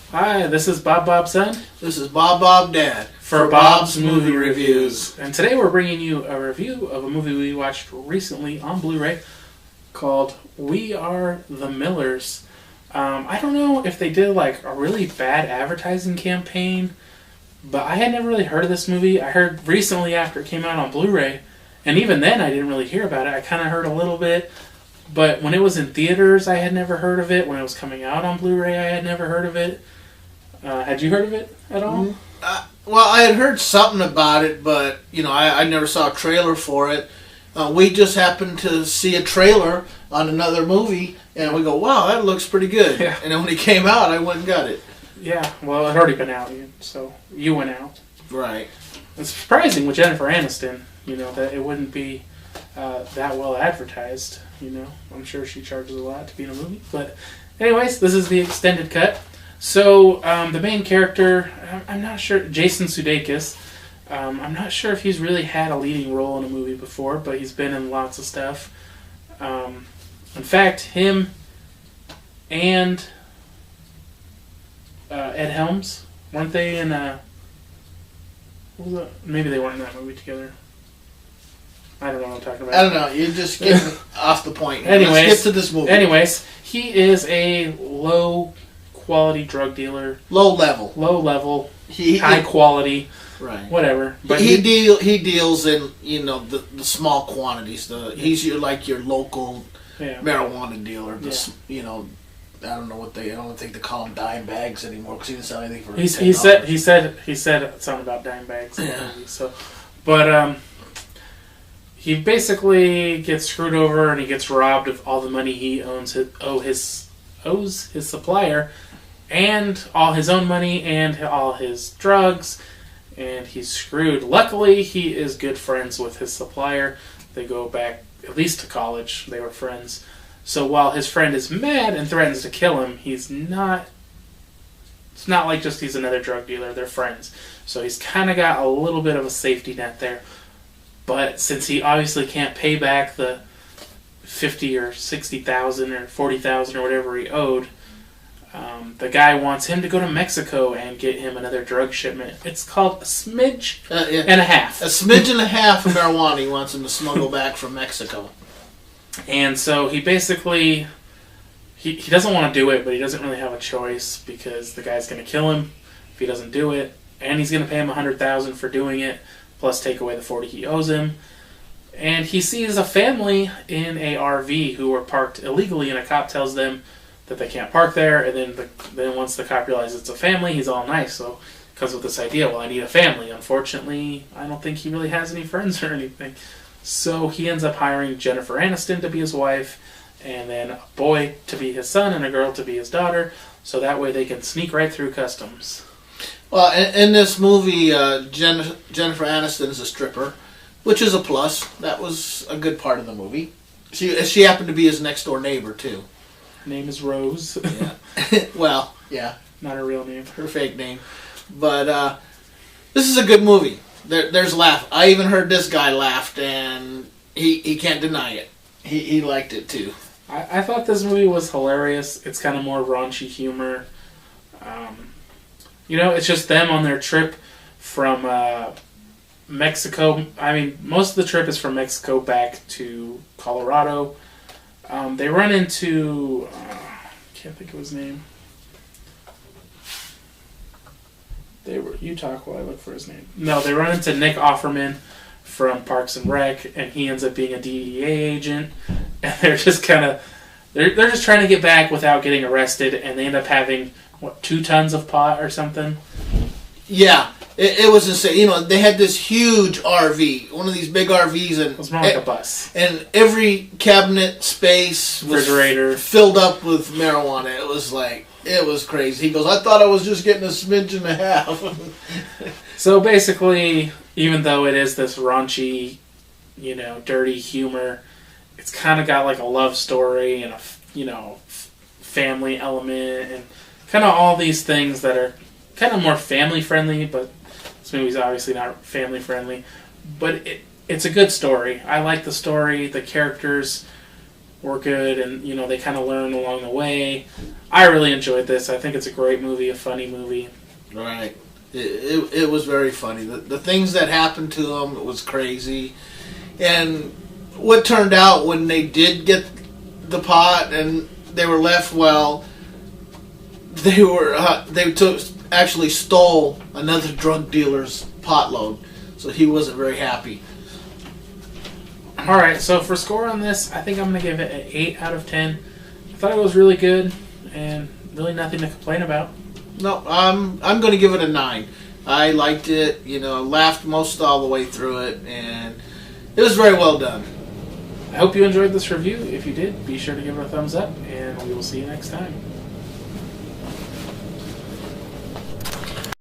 Hi, this is Bobson. This is Bobdad for Bob's Movie Reviews. And today we're bringing you a review of a movie we watched recently on Blu-ray called We Are the Millers. I don't know if they did like a really bad advertising campaign, but I had never really heard of this movie. I heard recently after it came out on Blu-ray, and even then I didn't really hear about it. I kind of heard a little bit, but when it was in theaters I had never heard of it. When it was coming out on Blu-ray I had never heard of it. Had you heard of it at all? Well, I had heard something about it, but I never saw a trailer for it. We just happened to see a trailer on another movie, and we go, wow, that looks pretty good. Yeah. And then when it came out, I went and got it. Yeah, well, it had already been out, so you went out. Right. It's surprising with Jennifer Aniston, that it wouldn't be that well advertised. I'm sure she charges a lot to be in a movie. But anyways, this is the extended cut. So the main character, I'm not sure, Jason Sudeikis, I'm not sure if he's really had a leading role in a movie before, but he's been in lots of stuff. In fact, him and Ed Helms, weren't they in maybe they weren't in that movie together. I don't know what I'm talking about. I don't know. You're just getting off the point. Anyways, let's get to this movie. Anyways, he is a low-quality drug dealer. Low level. High quality. Right. Whatever. But he deals in the small quantities. He's your local marijuana dealer. I don't know what I don't think they call them dime bags anymore because he didn't sell anything for. He said something about dime bags. In the movie, but he basically gets screwed over and he gets robbed of all the money he owes his supplier, and all his own money and all his drugs, and he's screwed. Luckily, he is good friends with his supplier. They go back at least to college. They were friends. So while his friend is mad and threatens to kill him, he's not. It's not like just he's another drug dealer. They're friends. So he's kind of got a little bit of a safety net there. But since he obviously can't pay back the $50,000 or $60,000 or $40,000 or whatever he owed, the guy wants him to go to Mexico and get him another drug shipment. It's called a smidge and a half. A smidge and a half of marijuana he wants him to smuggle back from Mexico. And so he basically, he doesn't want to do it, but he doesn't really have a choice because the guy's going to kill him if he doesn't do it. And he's going to pay him $100,000 for doing it, plus take away the $40,000 he owes him. And he sees a family in a RV who are parked illegally, and a cop tells them that they can't park there. And then once the cop realizes it's a family, he's all nice. So comes with this idea, well, I need a family. Unfortunately, I don't think he really has any friends or anything. So he ends up hiring Jennifer Aniston to be his wife, and then a boy to be his son and a girl to be his daughter. So that way they can sneak right through customs. Well, in this movie, Jennifer Aniston is a stripper, which is a plus. That was a good part of the movie. She happened to be his next door neighbor too. Her name is Rose. Yeah. Well, yeah. Not her real name. Her fake name. But this is a good movie. There's laugh. I even heard this guy laughed, and he can't deny it. He liked it too. I thought this movie was hilarious. It's kind of more raunchy humor. It's just them on their trip from Mexico. I mean, most of the trip is from Mexico back to Colorado. They run into... can't think of his name. You talk while I look for his name. No, they run into Nick Offerman from Parks and Rec, and he ends up being a DEA agent. And they're just kind of... They're just trying to get back without getting arrested, and they end up having... 2 tons of pot or something? Yeah, it was insane. They had this huge RV, one of these big RVs, and it was more like a bus. And every cabinet space was refrigerator filled up with marijuana. It was crazy. He goes, I thought I was just getting a smidge and a half. So basically, even though it is this raunchy, dirty humor, it's kind of got like a love story and a, family element and kind of all these things that are kind of more family friendly, but this movie's obviously not family friendly. But it's a good story. I like the story. The characters were good, and they kind of learn along the way. I really enjoyed this. I think it's a great movie, a funny movie. Right. It was very funny. The things that happened to them was crazy, and what turned out when they did get the pot and they were left, well, they actually stole another drug dealer's pot load, so he wasn't very happy. Alright, so for score on this, I think I'm going to give it an 8 out of 10. I thought it was really good, and really nothing to complain about. No, I'm going to give it a 9. I liked it, laughed most all the way through it, and it was very well done. I hope you enjoyed this review. If you did, be sure to give it a thumbs up, and we will see you next time.